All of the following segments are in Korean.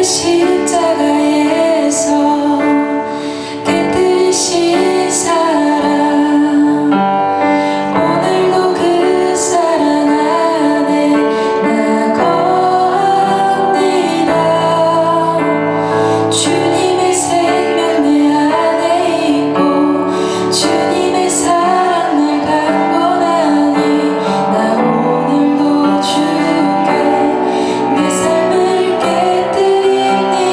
십자가에서 깨뜨리신 사랑, 오늘도 그 사랑 안에 나 겁니다. 주님의 생명 내 안에 있고 주님의 사랑 날 갖고 나니 나 오늘도 주께 내 삶을 깨뜨리니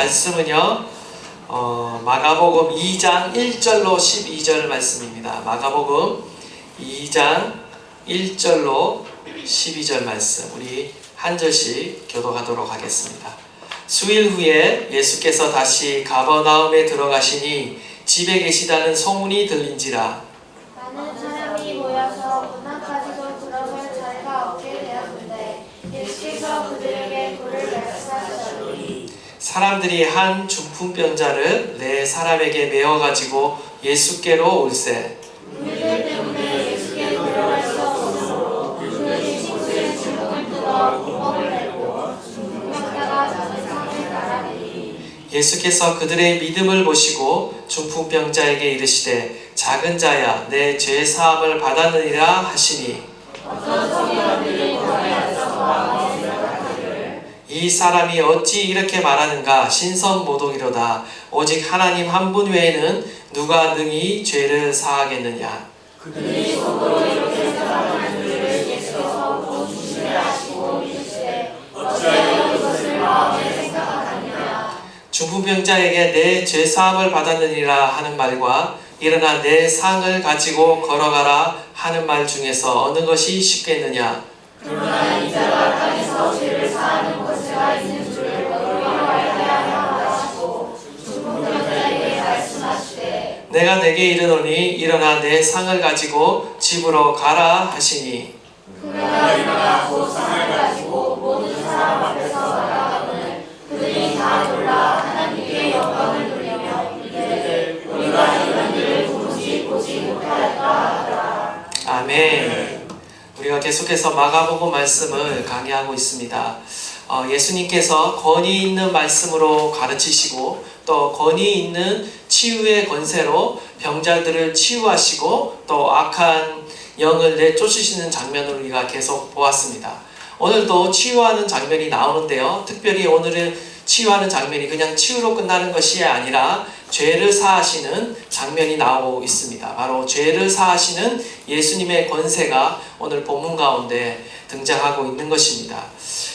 말씀은요, 마가복음 2장 1절로 12절 말씀입니다. 마가복음 2장 1절로 12절 말씀, 우리 한 절씩 교독하도록 하겠습니다. 수일 후에 예수께서 다시 가버나움에 들어가시니 집에 계시다는 소문이 들린지라. 많은 사람이 모여서 문화까지도 들어설 자리가 없게 되었는데 예수께서 그들에게 불을 말씀하셨더니 사람들이 한 중풍병자를 네 사람에게 메어가지고 예수께로 올세. 우리들 때문에 예수께 들어갈 수 없으므로 그의 친구의 주먹을 뜯어 구멍을 내고 중풍병자가 자는 상을 갈아내니 예수께서 그들의 믿음을 보시고 중풍병자에게 이르시되 작은 자야 내 죄 사함을 받았느니라 하시니 어떤 서기관들이 거기 앉아서 생각하기를 이 사람이 어찌 이렇게 말하는가 신선모독이로다. 오직 하나님 한 분 외에는 누가 능히 죄를 사하겠느냐. 그들이 속으로 이렇게 생각하는 줄을 예수께서 보고 조심히 하시고 이르시되 어찌하여 이것을 마음에 생각하느냐. 중풍병자에게 내 죄 사함을 받았느니라 하는 말과 일어나 내 상을 가지고 걸어가라 하는 말 중에서 어느 것이 쉽겠느냐. 그러나 이 자가 땅에서 죄를 사하는 권세가 있는 줄을 너희가 알게 하라 하시고 중풍병자에게 말씀하시되 내가 내게 이르노니 일어나 내 상을 가지고 집으로 가라 하시니 그가 일어나 곧 상을 가지고 모든 사람 앞에서 나아가거늘 그들이 다 놀라 하나님께 영광을 돌리며 이르되 우리가 이런 일을 도무지 보지 못하였다 하더라. 아멘. 우리가 계속해서 마가복음 말씀을 강의하고 있습니다. 예수님께서 권위 있는 말씀으로 가르치시고 또 권위 있는 치유의 권세로 병자들을 치유하시고 또 악한 영을 내쫓으시는 장면을 우리가 계속 보았습니다. 오늘도 치유하는 장면이 나오는데요. 특별히 오늘은 치유하는 장면이 그냥 치유로 끝나는 것이 아니라 죄를 사하시는 장면이 나오고 있습니다. 바로 죄를 사하시는 예수님의 권세가 오늘 본문 가운데 등장하고 있는 것입니다.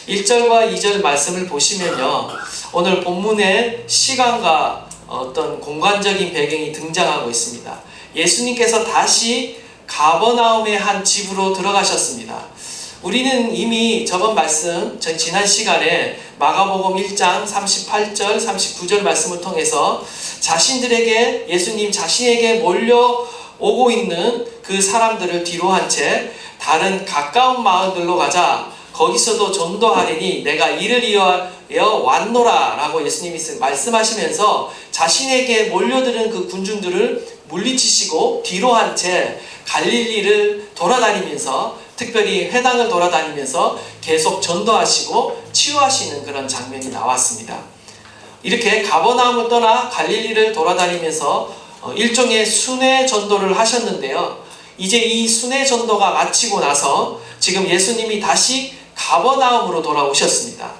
1절과 2절 말씀을 보시면요, 오늘 본문의 시간과 어떤 공간적인 배경이 등장하고 있습니다. 예수님께서 다시 가버나움의 한 집으로 들어가셨습니다. 우리는 이미 저번 말씀, 지난 시간에 마가복음 1장 38절, 39절 말씀을 통해서 자신들에게, 예수님 자신에게 몰려오고 있는 그 사람들을 뒤로 한 채 다른 가까운 마을들로 가자. 거기서도 전도하리니 내가 이를 이어 왔노라 라고 예수님이 말씀하시면서 자신에게 몰려드는 그 군중들을 물리치시고 뒤로 한 채 갈릴리를 돌아다니면서, 특별히 회당을 돌아다니면서 계속 전도하시고 치유하시는 그런 장면이 나왔습니다. 이렇게 가버나움을 떠나 갈릴리를 돌아다니면서 일종의 순회 전도를 하셨는데요. 이제 이 순회 전도가 마치고 나서 지금 예수님이 다시 가버나움으로 돌아오셨습니다.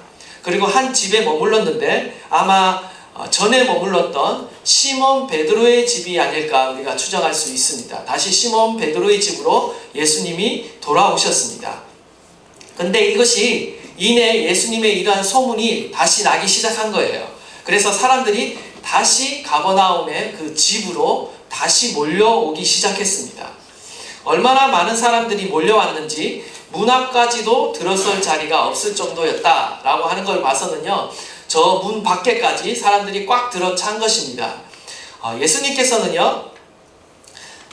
그리고 한 집에 머물렀는데 아마 전에 머물렀던 시몬 베드로의 집이 아닐까 우리가 추정할 수 있습니다. 다시 시몬 베드로의 집으로 예수님이 돌아오셨습니다. 근데 이것이 이내 예수님의 이러한 소문이 다시 나기 시작한 거예요. 그래서 사람들이 다시 가버나움의 그 집으로 다시 몰려오기 시작했습니다. 얼마나 많은 사람들이 몰려왔는지 문 앞까지도 들어설 자리가 없을 정도였다라고 하는 걸 봐서는요, 저 문 밖에까지 사람들이 꽉 들어찬 것입니다. 예수님께서는요,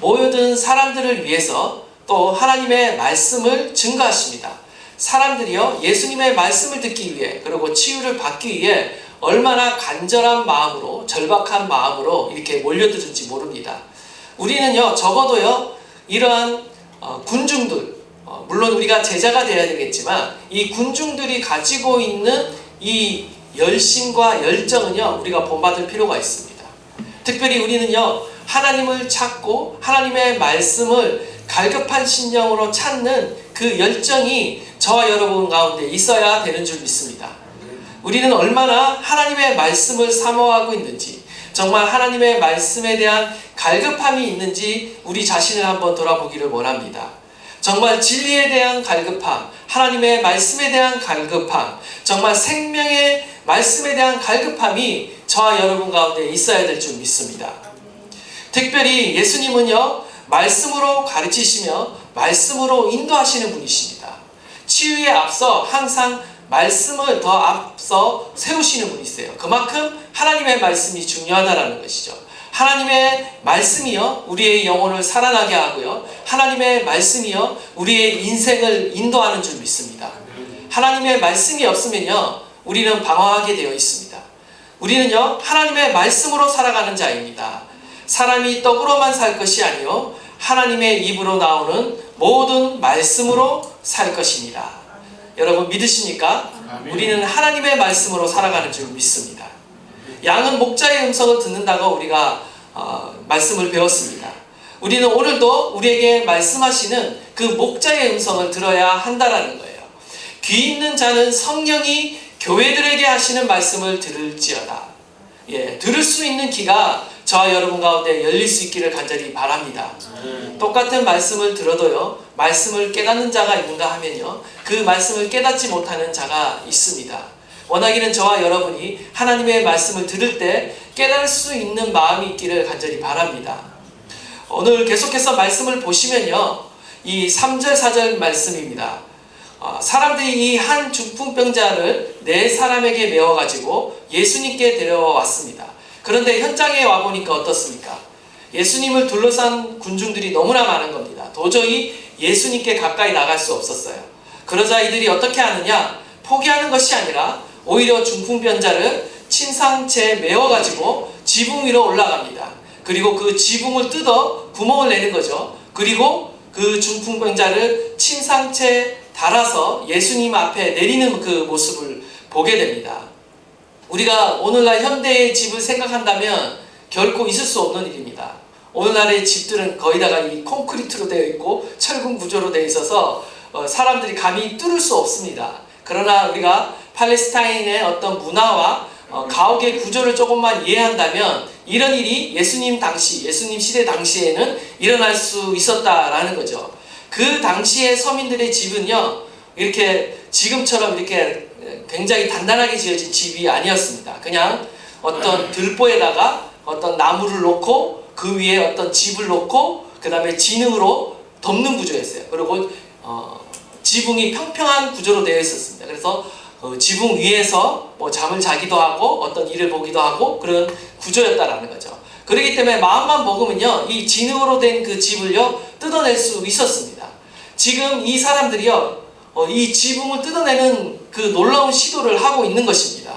모여든 사람들을 위해서 또 하나님의 말씀을 증거하십니다. 사람들이요, 예수님의 말씀을 듣기 위해, 그리고 치유를 받기 위해 얼마나 간절한 마음으로, 절박한 마음으로 이렇게 몰려들은지 모릅니다. 우리는요, 적어도요, 이러한 군중들, 물론 우리가 제자가 되어야 되겠지만 이 군중들이 가지고 있는 이 열심과 열정은요, 우리가 본받을 필요가 있습니다. 특별히 우리는요, 하나님을 찾고 하나님의 말씀을 갈급한 심령으로 찾는 그 열정이 저와 여러분 가운데 있어야 되는 줄 믿습니다. 우리는 얼마나 하나님의 말씀을 사모하고 있는지, 정말 하나님의 말씀에 대한 갈급함이 있는지 우리 자신을 한번 돌아보기를 원합니다. 정말 진리에 대한 갈급함, 하나님의 말씀에 대한 갈급함, 정말 생명의 말씀에 대한 갈급함이 저와 여러분 가운데 있어야 될 줄 믿습니다. 특별히 예수님은요, 말씀으로 가르치시며 말씀으로 인도하시는 분이십니다. 치유에 앞서 항상 말씀을 더 앞서 세우시는 분이세요. 그만큼 하나님의 말씀이 중요하다는 것이죠. 하나님의 말씀이요, 우리의 영혼을 살아나게 하고요, 하나님의 말씀이요, 우리의 인생을 인도하는 줄 믿습니다. 하나님의 말씀이 없으면요, 우리는 방황하게 되어 있습니다. 우리는요, 하나님의 말씀으로 살아가는 자입니다. 사람이 떡으로만 살 것이 아니요, 하나님의 입으로 나오는 모든 말씀으로 살 것입니다. 여러분 믿으십니까? 우리는 하나님의 말씀으로 살아가는 줄 믿습니다. 양은 목자의 음성을 듣는다고 우리가 말씀을 배웠습니다. 우리는 오늘도 우리에게 말씀하시는 그 목자의 음성을 들어야 한다는 거예요. 귀 있는 자는 성령이 교회들에게 하시는 말씀을 들을지어다. 들을 수 있는 귀가 저와 여러분 가운데 열릴 수 있기를 간절히 바랍니다. 똑같은 말씀을 들어도요, 말씀을 깨닫는 자가 있는가 하면요, 그 말씀을 깨닫지 못하는 자가 있습니다. 원하기는 저와 여러분이 하나님의 말씀을 들을 때 깨달을 수 있는 마음이 있기를 간절히 바랍니다. 오늘 계속해서 말씀을 보시면요, 이 3절 4절 말씀입니다. 사람들이 이 한 중풍병자를 4사람에게 메워가지고 예수님께 데려왔습니다. 그런데 현장에 와보니까 어떻습니까? 예수님을 둘러싼 군중들이 너무나 많은 겁니다. 도저히 예수님께 가까이 나갈 수 없었어요. 그러자 이들이 어떻게 하느냐? 포기하는 것이 아니라 오히려 중풍병자를 침상체에 메워가지고 지붕 위로 올라갑니다. 그리고 그 지붕을 뜯어 구멍을 내는 거죠. 그리고 그 중풍병자를 침상체에 달아서 예수님 앞에 내리는 그 모습을 보게 됩니다. 우리가 오늘날 현대의 집을 생각한다면 결코 있을 수 없는 일입니다. 오늘날의 집들은 거의 다가 이 콘크리트로 되어 있고 철근 구조로 되어 있어서 사람들이 감히 뚫을 수 없습니다. 그러나 우리가 팔레스타인의 어떤 문화와 가옥의 구조를 조금만 이해한다면 이런 일이 예수님 시대 당시에는 일어날 수 있었다라는 거죠. 그 당시의 서민들의 집은요, 이렇게 지금처럼 이렇게 굉장히 단단하게 지어진 집이 아니었습니다. 그냥 어떤 들보에다가 어떤 나무를 놓고 그 위에 어떤 집을 놓고 그 다음에 진흙으로 덮는 구조였어요. 그리고 지붕이 평평한 구조로 되어 있었습니다. 그래서 지붕 위에서 뭐 잠을 자기도 하고 어떤 일을 보기도 하고 그런 구조였다라는 거죠. 그렇기 때문에 마음만 먹으면요, 이 진흙으로 된 그 집을요 뜯어낼 수 있었습니다. 지금 이 사람들이요, 이 지붕을 뜯어내는 그 놀라운 시도를 하고 있는 것입니다.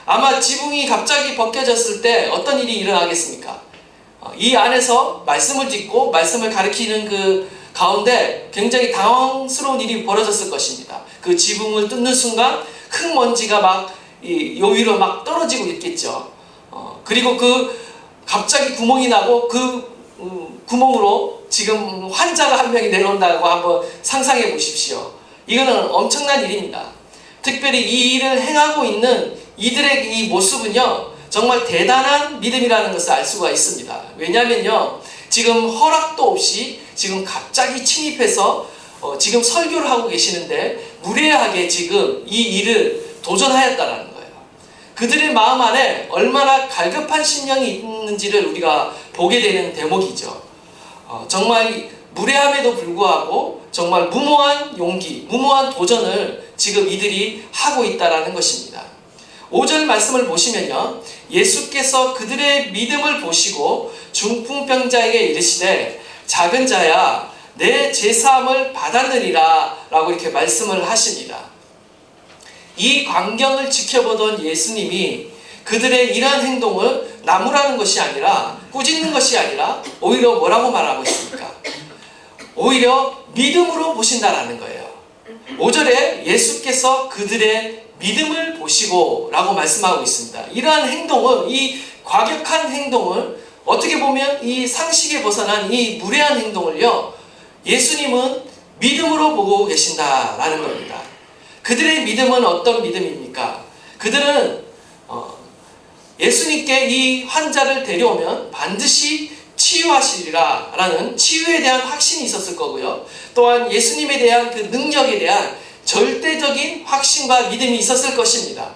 아마 지붕이 갑자기 벗겨졌을 때 어떤 일이 일어나겠습니까? 이 안에서 말씀을 듣고 말씀을 가르치는 그 가운데 굉장히 당황스러운 일이 벌어졌을 것입니다. 그 지붕을 뜯는 순간 흙먼지가 막 요 위로 막 떨어지고 있겠죠. 그리고 그 갑자기 구멍이 나고 그 구멍으로 지금 환자가 한 명이 내려온다고 한번 상상해 보십시오. 이거는 엄청난 일입니다. 특별히 이 일을 행하고 있는 이들의 이 모습은요, 정말 대단한 믿음이라는 것을 알 수가 있습니다. 왜냐하면요, 지금 허락도 없이 지금 갑자기 침입해서 지금 설교를 하고 계시는데 무례하게 지금 이 일을 도전하였다라는 거예요. 그들의 마음 안에 얼마나 갈급한 심령이 있는지를 우리가 보게 되는 대목이죠. 정말 무례함에도 불구하고 정말 무모한 용기, 무모한 도전을 지금 이들이 하고 있다라는 것입니다. 5절 말씀을 보시면요, 예수께서 그들의 믿음을 보시고 중풍병자에게 이르시되 작은 자야 내 제사함을 받았느니라 라고 이렇게 말씀을 하십니다. 이 광경을 지켜보던 예수님이 그들의 이러한 행동을 나무라는 것이 아니라 꾸짖는 것이 아니라 오히려 뭐라고 말하고 있습니까? 오히려 믿음으로 보신다라는 거예요. 5절에 예수께서 그들의 믿음을 보시고 라고 말씀하고 있습니다. 이러한 행동을, 이 과격한 행동을, 어떻게 보면 이 상식에 벗어난 이 무례한 행동을요, 예수님은 믿음으로 보고 계신다라는 겁니다. 그들의 믿음은 어떤 믿음입니까? 그들은 예수님께 이 환자를 데려오면 반드시 치유하시리라 라는 치유에 대한 확신이 있었을 거고요. 또한 예수님에 대한 그 능력에 대한 절대적인 확신과 믿음이 있었을 것입니다.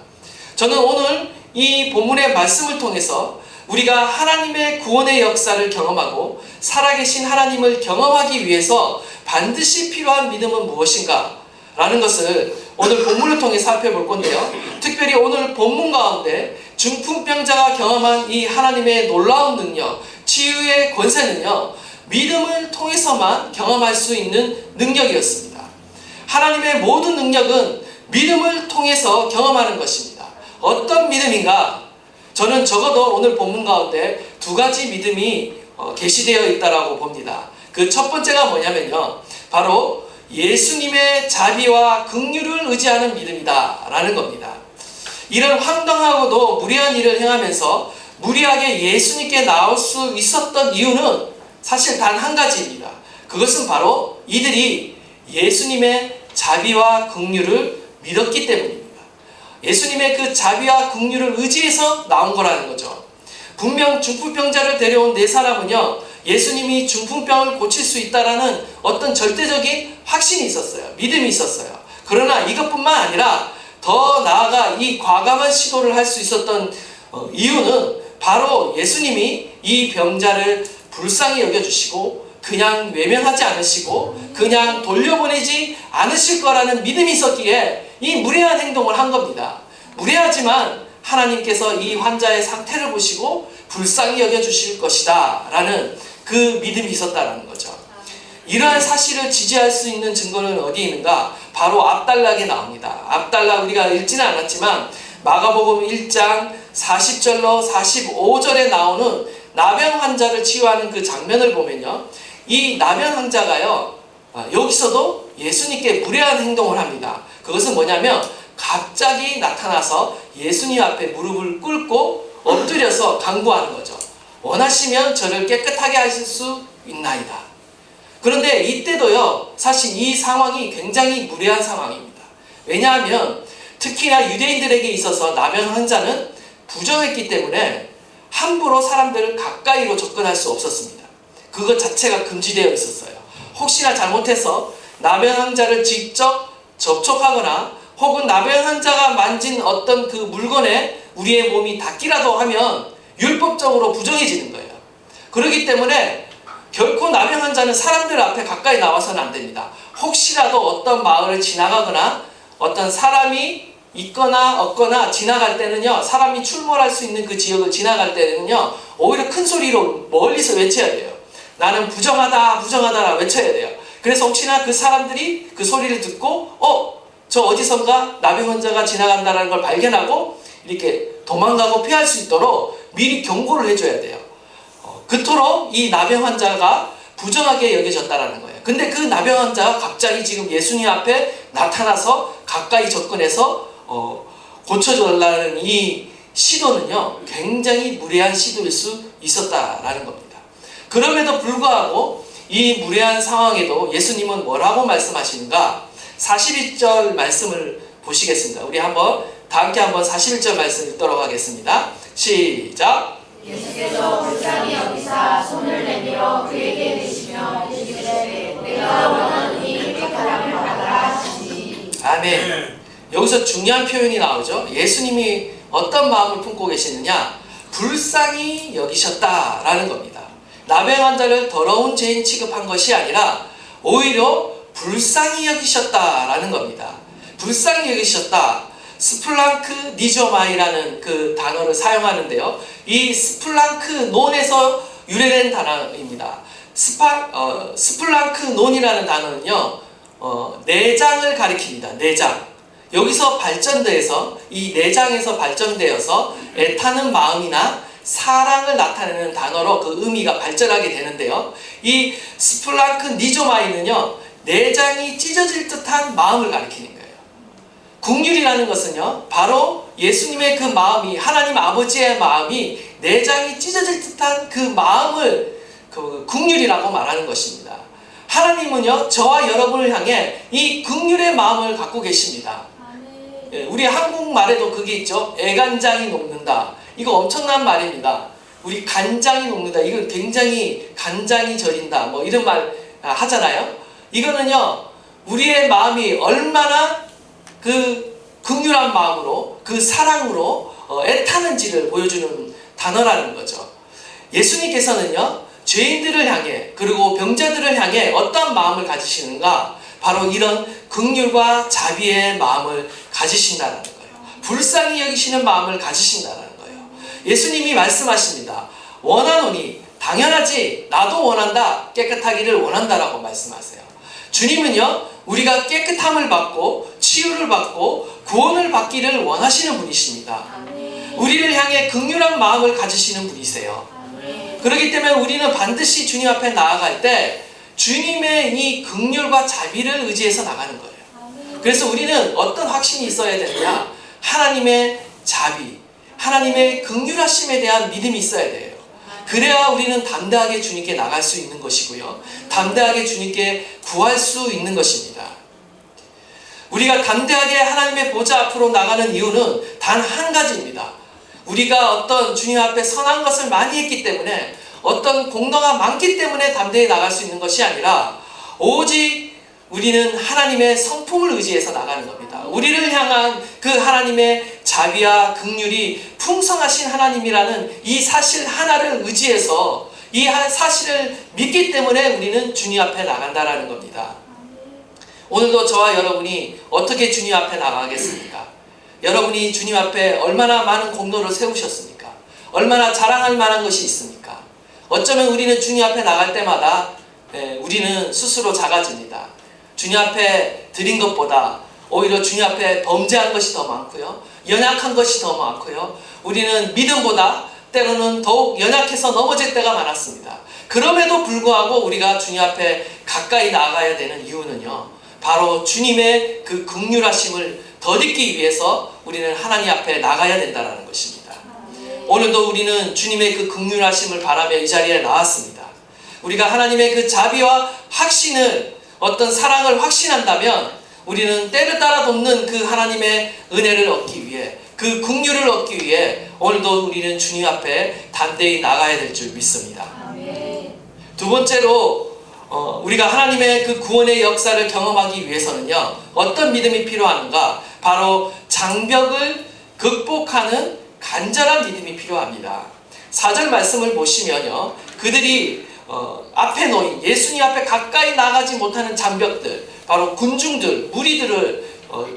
저는 오늘 이 본문의 말씀을 통해서 우리가 하나님의 구원의 역사를 경험하고 살아계신 하나님을 경험하기 위해서 반드시 필요한 믿음은 무엇인가 라는 것을 오늘 본문을 통해 살펴볼 건데요. 특별히 오늘 본문 가운데 중풍병자가 경험한 이 하나님의 놀라운 능력, 치유의 권세는요, 믿음을 통해서만 경험할 수 있는 능력이었습니다. 하나님의 모든 능력은 믿음을 통해서 경험하는 것입니다. 어떤 믿음인가? 저는 적어도 오늘 본문 가운데 두 가지 믿음이 계시되어 있다라고 봅니다. 그 첫 번째가 뭐냐면요, 바로 예수님의 자비와 긍휼을 의지하는 믿음이다 라는 겁니다. 이런 황당하고도 무리한 일을 행하면서 무리하게 예수님께 나올 수 있었던 이유는 사실 단 한 가지입니다. 그것은 바로 이들이 예수님의 자비와 긍휼을 믿었기 때문입니다. 예수님의 그 자비와 긍휼을 의지해서 나온 거라는 거죠. 분명 중풍병자를 데려온 네 사람은요, 예수님이 중풍병을 고칠 수 있다라는 어떤 절대적인 확신이 있었어요. 믿음이 있었어요. 그러나 이것뿐만 아니라 더 나아가 이 과감한 시도를 할 수 있었던 이유는 바로 예수님이 이 병자를 불쌍히 여겨주시고 그냥 외면하지 않으시고 그냥 돌려보내지 않으실 거라는 믿음이 있었기에 이 무례한 행동을 한 겁니다. 무례하지만 하나님께서 이 환자의 상태를 보시고 불쌍히 여겨주실 것이다 라는 그 믿음이 있었다는 거죠. 이러한 사실을 지지할 수 있는 증거는 어디 있는가? 바로 앞단락에 나옵니다. 앞단락 우리가 읽지는 않았지만 마가복음 1장 40절로 45절에 나오는 나병 환자를 치유하는 그 장면을 보면요, 이 나병 환자가요, 여기서도 예수님께 무례한 행동을 합니다. 그것은 뭐냐면 갑자기 나타나서 예수님 앞에 무릎을 꿇고 엎드려서 간구하는 거죠. 원하시면 저를 깨끗하게 하실 수 있나이다. 그런데 이때도요, 사실 이 상황이 굉장히 무례한 상황입니다. 왜냐하면 특히나 유대인들에게 있어서 나병 환자는 부정했기 때문에 함부로 사람들을 가까이로 접근할 수 없었습니다. 그것 자체가 금지되어 있었어요. 혹시나 잘못해서 나병 환자를 직접 접촉하거나 혹은 나병 환자가 만진 어떤 그 물건에 우리의 몸이 닿기라도 하면 율법적으로 부정해지는 거예요. 그렇기 때문에 결코 나병 환자는 사람들 앞에 가까이 나와서는 안 됩니다. 혹시라도 어떤 마을을 지나가거나 어떤 사람이 있거나 없거나 지나갈 때는요, 사람이 출몰할 수 있는 그 지역을 지나갈 때는요, 오히려 큰 소리로 멀리서 외쳐야 돼요. 나는 부정하다, 부정하다라 외쳐야 돼요. 그래서 혹시나 그 사람들이 그 소리를 듣고 저 어디선가 나병 환자가 지나간다는 걸 발견하고 이렇게 도망가고 피할 수 있도록 미리 경고를 해줘야 돼요. 그토록 이 나병 환자가 부정하게 여겨졌다라는 거예요. 근데 그 나병 환자가 갑자기 지금 예수님 앞에 나타나서 가까이 접근해서 고쳐달라는 이 시도는요, 굉장히 무례한 시도일 수 있었다라는 겁니다. 그럼에도 불구하고 이 무례한 상황에도 예수님은 뭐라고 말씀하시는가? 41절 말씀을 보시겠습니다. 우리 다 함께 한번 41절 말씀 읽도록 하겠습니다. 시작! 예수께서 불쌍히 여기사 손을 내밀어 그에게 대시며 이르시되 내가 원하는 이 깨끗함을 받아라 하시니. 아멘. 여기서 중요한 표현이 나오죠. 예수님이 어떤 마음을 품고 계시느냐? 불쌍히 여기셨다라는 겁니다. 나병 환자를 더러운 죄인 취급한 것이 아니라 오히려 불쌍히 여기셨다라는 겁니다. 불쌍히 여기셨다. 스플랑크 니조마이라는 그 단어를 사용하는데요. 이 스플랑크 논에서 유래된 단어입니다. 스플랑크 논이라는 단어는요, 내장을 가리킵니다. 내장. 여기서 발전돼서 이 내장에서 발전되어서 애타는 마음이나 사랑을 나타내는 단어로 그 의미가 발전하게 되는데요. 이 스플랑크 니조마이는요, 내장이 찢어질 듯한 마음을 가리키는 거예요. 긍휼이라는 것은요, 바로 예수님의 그 마음이, 하나님 아버지의 마음이 내장이 찢어질 듯한 그 마음을 긍휼이라고 말하는 것입니다. 하나님은요, 저와 여러분을 향해 이 긍휼의 마음을 갖고 계십니다. 우리 한국말에도 그게 있죠. 애간장이 녹는다. 이거 엄청난 말입니다. 우리 간장이 녹는다. 이건 굉장히 간장이 절인다. 뭐 이런 말 하잖아요. 이거는요, 우리의 마음이 얼마나 그 긍휼한 마음으로 그 사랑으로 애타는지를 보여주는 단어라는 거죠. 예수님께서는요 죄인들을 향해 그리고 병자들을 향해 어떤 마음을 가지시는가? 바로 이런 긍휼과 자비의 마음을 가지신다는 거예요. 불쌍히 여기시는 마음을 가지신다는 거예요. 예수님이 말씀하십니다. 원하노니 당연하지 나도 원한다 깨끗하기를 원한다라고 말씀하세요. 주님은요 우리가 깨끗함을 받고 치유를 받고 구원을 받기를 원하시는 분이십니다. 우리를 향해 긍휼한 마음을 가지시는 분이세요. 그렇기 때문에 우리는 반드시 주님 앞에 나아갈 때 주님의 이 긍휼과 자비를 의지해서 나가는 거예요. 그래서 우리는 어떤 확신이 있어야 되느냐? 하나님의 자비, 하나님의 긍휼하심에 대한 믿음이 있어야 돼요. 그래야 우리는 담대하게 주님께 나갈 수 있는 것이고요. 담대하게 주님께 구할 수 있는 것입니다. 우리가 담대하게 하나님의 보좌 앞으로 나가는 이유는 단 한 가지입니다. 우리가 어떤 주님 앞에 선한 것을 많이 했기 때문에 어떤 공로가 많기 때문에 담대히 나갈 수 있는 것이 아니라 오직 우리는 하나님의 성품을 의지해서 나가는 겁니다. 우리를 향한 그 하나님의 자비와 긍휼이 풍성하신 하나님이라는 이 사실 하나를 의지해서 이 사실을 믿기 때문에 우리는 주님 앞에 나간다라는 겁니다. 오늘도 저와 여러분이 어떻게 주님 앞에 나가겠습니까? 여러분이 주님 앞에 얼마나 많은 공로를 세우셨습니까? 얼마나 자랑할 만한 것이 있습니까? 어쩌면 우리는 주님 앞에 나갈 때마다 우리는 스스로 작아집니다. 주님 앞에 드린 것보다 오히려 주님 앞에 범죄한 것이 더 많고요. 연약한 것이 더 많고요. 우리는 믿음보다 때로는 더욱 연약해서 넘어질 때가 많았습니다. 그럼에도 불구하고 우리가 주님 앞에 가까이 나아가야 되는 이유는요. 바로 주님의 그 긍휼하심을 덧입기 위해서 우리는 하나님 앞에 나가야 된다는 것입니다. 오늘도 우리는 주님의 그 긍휼하심을 바라며 이 자리에 나왔습니다. 우리가 하나님의 그 자비와 확신을 어떤 사랑을 확신한다면 우리는 때를 따라 돕는 그 하나님의 은혜를 얻기 위해 그 긍휼을 얻기 위해 오늘도 우리는 주님 앞에 담대히 나가야 될 줄 믿습니다. 두 번째로 우리가 하나님의 그 구원의 역사를 경험하기 위해서는요 어떤 믿음이 필요한가? 바로 장벽을 극복하는 간절한 믿음이 필요합니다. 4절 말씀을 보시면요 그들이 앞에 놓인 예수님 앞에 가까이 나가지 못하는 장벽들 바로 군중들 무리들을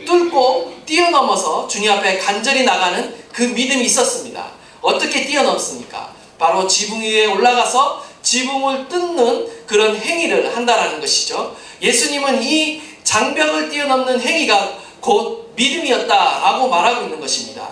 뚫고 뛰어넘어서 주님 앞에 간절히 나가는 그 믿음이 있었습니다. 어떻게 뛰어넘습니까? 바로 지붕 위에 올라가서 지붕을 뜯는 그런 행위를 한다라는 것이죠. 예수님은 이 장벽을 뛰어넘는 행위가 곧 믿음이었다라고 말하고 있는 것입니다.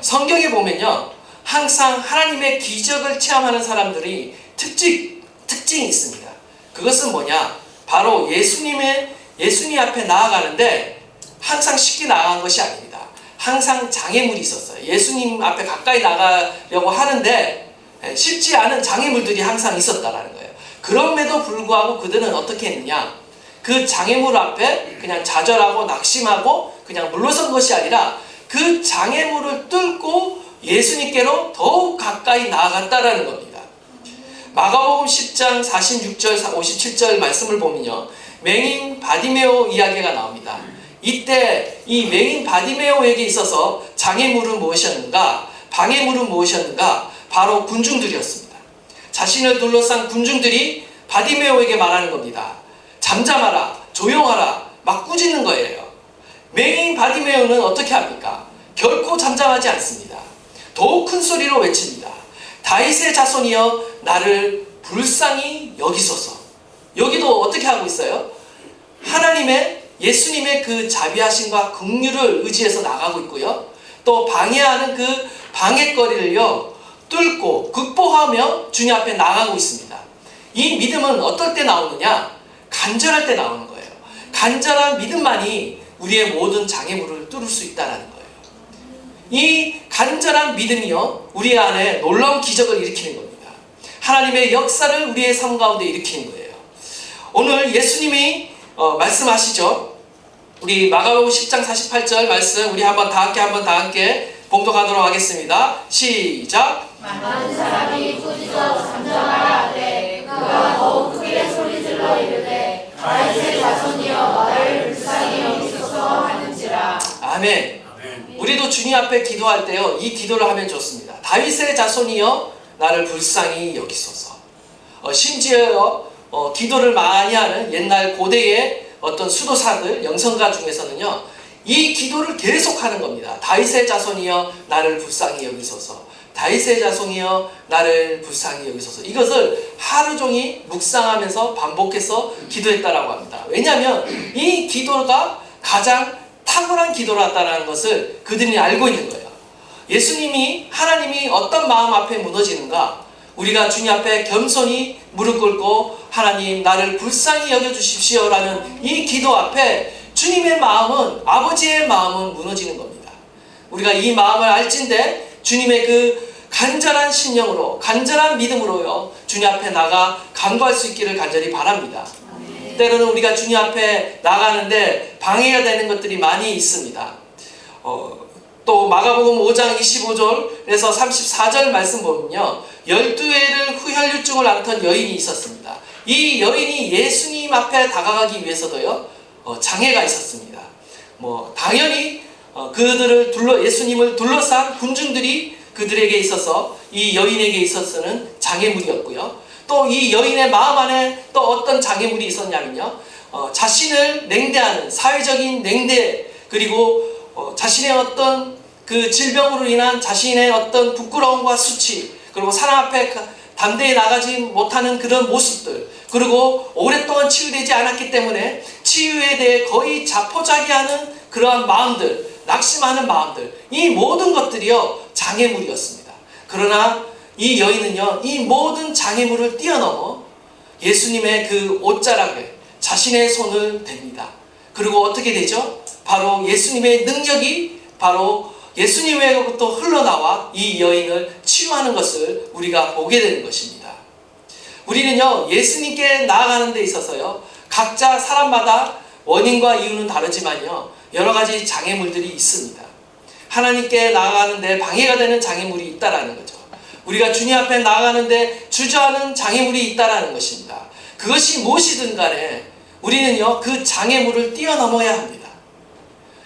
성경에 보면요 항상 하나님의 기적을 체험하는 사람들이 특징이 있습니다. 그것은 뭐냐? 바로 예수님 앞에 나아가는데 항상 쉽게 나아간 것이 아닙니다. 항상 장애물이 있었어요. 예수님 앞에 가까이 나가려고 하는데 쉽지 않은 장애물들이 항상 있었다라는 거예요. 그럼에도 불구하고 그들은 어떻게 했느냐? 그 장애물 앞에 그냥 좌절하고 낙심하고 그냥 물러선 것이 아니라 그 장애물을 뚫고 예수님께로 더욱 가까이 나아갔다라는 겁니다. 마가복음 10장 46절 57절 말씀을 보면요 맹인 바디메오 이야기가 나옵니다. 이때 이 맹인 바디메오에게 있어서 장애물은 무엇이었는가? 방해물은 무엇이었는가? 바로 군중들이었습니다. 자신을 둘러싼 군중들이 바디메오에게 말하는 겁니다. 잠잠하라, 조용하라, 막 꾸짖는 거예요. 맹인 바디메오는 어떻게 합니까? 결코 잠잠하지 않습니다. 더욱 큰 소리로 외칩니다. 다윗의 자손이여 나를 불쌍히 여기소서. 여기도 어떻게 하고 있어요? 예수님의 그 자비하심과 긍휼을 의지해서 나가고 있고요. 또 방해하는 그 방해거리를요 뚫고 극복하며 주님 앞에 나가고 있습니다. 이 믿음은 어떨 때 나오느냐? 간절할 때 나오는 거예요. 간절한 믿음만이 우리의 모든 장애물을 뚫을 수 있다는 거예요. 이 간절한 믿음이요 우리 안에 놀라운 기적을 일으키는 겁니다. 하나님의 역사를 우리의 삶 가운데 일으키는 거예요. 오늘 예수님이 말씀하시죠. 우리 마가복음 10장 48절 말씀 우리 다 함께 봉독하도록 하겠습니다. 시작. 많은 사람이 꾸짖어 잠잠하라 하되 그가 더욱 크게 소리질러 이르되 다윗의 자손이여 나를 불쌍히 여기소서 하는지라. 아멘. 우리도 주님 앞에 기도할 때요, 이 기도를 하면 좋습니다. 다윗의 자손이여 나를 불쌍히 여기소서. 심지어요, 기도를 많이 하는 옛날 고대의 어떤 수도사들, 영성가 중에서는요, 이 기도를 계속하는 겁니다. 다윗의 자손이여 나를 불쌍히 여기소서. 다윗의 자손이여 나를 불쌍히 여기소서. 이것을 하루 종일 묵상하면서 반복해서 기도했다라고 합니다. 왜냐하면 이 기도가 가장 탁월한 기도라는 것을 그들이 알고 있는 거예요. 예수님이, 하나님이 어떤 마음 앞에 무너지는가? 우리가 주님 앞에 겸손히 무릎 꿇고 하나님 나를 불쌍히 여겨주십시오 라는 이 기도 앞에 주님의 마음은, 아버지의 마음은 무너지는 겁니다. 우리가 이 마음을 알진대 주님의 그 간절한 신령으로, 간절한 믿음으로요, 주님 앞에 나가 간구할 수 있기를 간절히 바랍니다. 때로는 우리가 주님 앞에 나가는데 방해가 되는 것들이 많이 있습니다. 또 마가복음 5장 25절에서 34절 말씀 보면요, 12회를 후혈류증을 앓던 여인이 있었습니다. 이 여인이 예수님 앞에 다가가기 위해서도요, 장애가 있었습니다. 당연히 예수님을 둘러싼 군중들이 그들에게 있어서, 이 여인에게 있어서는 장애물이었고요. 또 이 여인의 마음 안에 또 어떤 장애물이 있었냐면요, 자신을 냉대하는 사회적인 냉대, 그리고 자신의 어떤 그 질병으로 인한 자신의 어떤 부끄러움과 수치, 그리고 사람 앞에 담대히 나가지 못하는 그런 모습들, 그리고 오랫동안 치유되지 않았기 때문에 치유에 대해 거의 자포자기하는 그러한 마음들, 낙심하는 마음들, 이 모든 것들이요 장애물이었습니다. 그러나 이 여인은요, 이 모든 장애물을 뛰어넘어 예수님의 그 옷자락에 자신의 손을 댑니다. 그리고 어떻게 되죠? 바로 예수님의 능력이 바로 예수님에게부터 흘러나와 이 여인을 치유하는 것을 우리가 보게 되는 것입니다. 우리는요, 예수님께 나아가는 데 있어서요, 각자 사람마다 원인과 이유는 다르지만요, 여러 가지 장애물들이 있습니다. 하나님께 나아가는데 방해가 되는 장애물이 있다라는 거죠. 우리가 주님 앞에 나아가는데 주저하는 장애물이 있다라는 것입니다. 그것이 무엇이든 간에 우리는요, 그 장애물을 뛰어넘어야 합니다.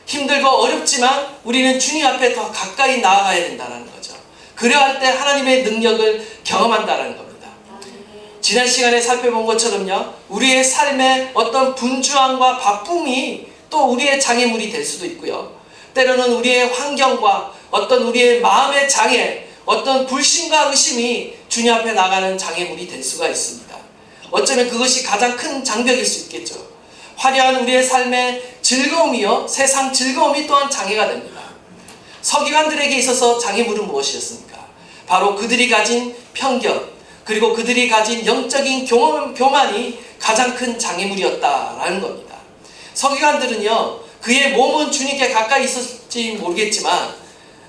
힘들고 어렵지만 우리는 주님 앞에 더 가까이 나아가야 된다는 거죠. 그래야 할 때 하나님의 능력을 경험한다는 겁니다. 지난 시간에 살펴본 것처럼요, 우리의 삶에 어떤 분주함과 바쁨이 또 우리의 장애물이 될 수도 있고요, 때로는 우리의 환경과 어떤 우리의 마음의 장애, 어떤 불신과 의심이 주님 앞에 나가는 장애물이 될 수가 있습니다. 어쩌면 그것이 가장 큰 장벽일 수 있겠죠. 화려한 우리의 삶의 즐거움이요, 세상 즐거움이 또한 장애가 됩니다. 서기관들에게 있어서 장애물은 무엇이었습니까? 바로 그들이 가진 편견, 그리고 그들이 가진 영적인 교만이 가장 큰 장애물이었다라는 겁니다. 서기관들은요, 그의 몸은 주님께 가까이 있었지 모르겠지만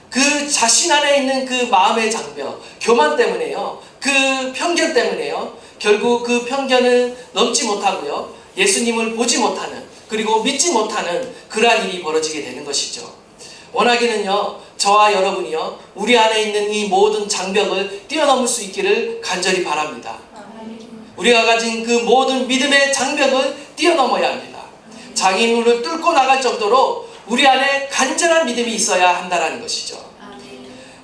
그 자신 안에 있는 그 마음의 장벽, 교만 때문에요, 그 편견 때문에요, 결국 그 편견을 넘지 못하고요, 예수님을 보지 못하는, 그리고 믿지 못하는 그러한 일이 벌어지게 되는 것이죠. 원하기는요, 저와 여러분이요, 우리 안에 있는 이 모든 장벽을 뛰어넘을 수 있기를 간절히 바랍니다. 우리가 가진 그 모든 믿음의 장벽을 뛰어넘어야 합니다. 장애물을 뚫고 나갈 정도로 우리 안에 간절한 믿음이 있어야 한다는 것이죠.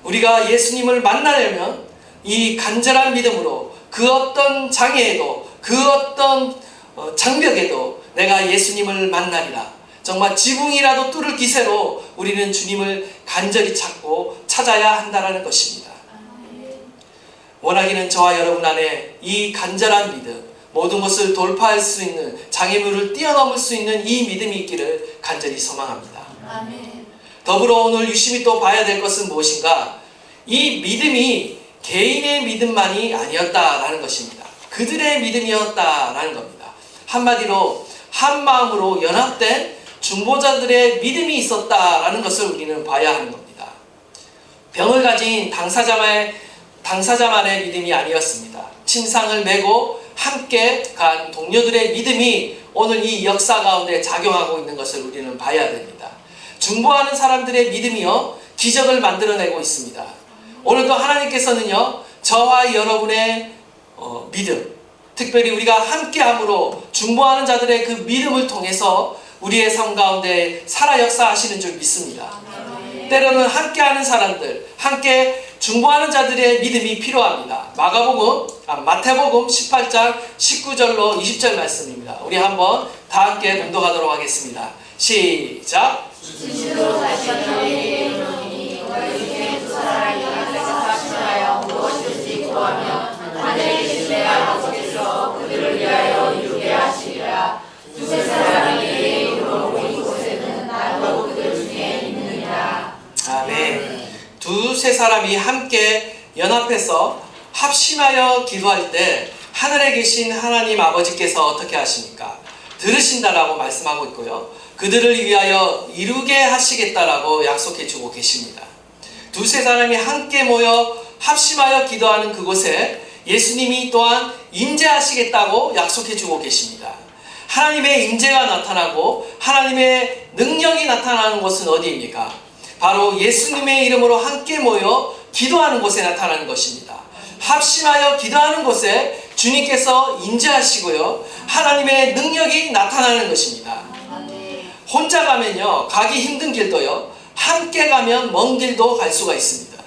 우리가 예수님을 만나려면 이 간절한 믿음으로 그 어떤 장애에도, 그 어떤 장벽에도 내가 예수님을 만나리라, 정말 지붕이라도 뚫을 기세로 우리는 주님을 간절히 찾고 찾아야 한다는 것입니다. 원하기는 저와 여러분 안에 이 간절한 믿음, 모든 것을 돌파할 수 있는, 장애물을 뛰어넘을 수 있는 이 믿음이 있기를 간절히 소망합니다. 아멘. 더불어 오늘 유심히 또 봐야 될 것은 무엇인가? 이 믿음이 개인의 믿음만이 아니었다라는 것입니다. 그들의 믿음이었다라는 겁니다. 한마디로 한 마음으로 연합된 중보자들의 믿음이 있었다라는 것을 우리는 봐야 하는 겁니다. 병을 가진 당사자만의 믿음이 아니었습니다. 침상을 메고 함께 간 동료들의 믿음이 오늘 이 역사 가운데 작용하고 있는 것을 우리는 봐야 됩니다. 중보하는 사람들의 믿음이요, 기적을 만들어내고 있습니다. 오늘도 하나님께서는요, 저와 여러분의 믿음, 특별히 우리가 함께함으로 중보하는 자들의 그 믿음을 통해서 우리의 삶 가운데 살아 역사하시는 줄 믿습니다. 때로는 함께하는 사람들, 함께 중보하는 자들의 믿음이 필요합니다. 마태복음 18장 19절로 20절 말씀입니다. 우리 한번 다 함께 봉독하도록 하겠습니다. 시작. 진실로 다시 너희에게 이르노니 너희 중에 두 사람이 연합해서 하시나요 무엇이든지 구하면 하늘에 계신 내 아버지께서 그들을 위하여 이루게 하시리라. 두세 사람이 내 이름으로 모인 곳에는 나도 그들 중에 있느니라. 아멘. 두세 사람이 함께 연합해서 합심하여 기도할 때 하늘에 계신 하나님 아버지께서 어떻게 하십니까? 들으신다라고 말씀하고 있고요. 그들을 위하여 이루게 하시겠다라고 약속해 주고 계십니다. 두세 사람이 함께 모여 합심하여 기도하는 그곳에 예수님이 또한 임재하시겠다고 약속해 주고 계십니다. 하나님의 임재가 나타나고 하나님의 능력이 나타나는 곳은 어디입니까? 바로 예수님의 이름으로 함께 모여 기도하는 곳에 나타나는 것입니다. 합심하여 기도하는 곳에 주님께서 임재하시고요. 하나님의 능력이 나타나는 것입니다. 혼자 가면요, 가기 힘든 길도요, 함께 가면 먼 길도 갈 수가 있습니다.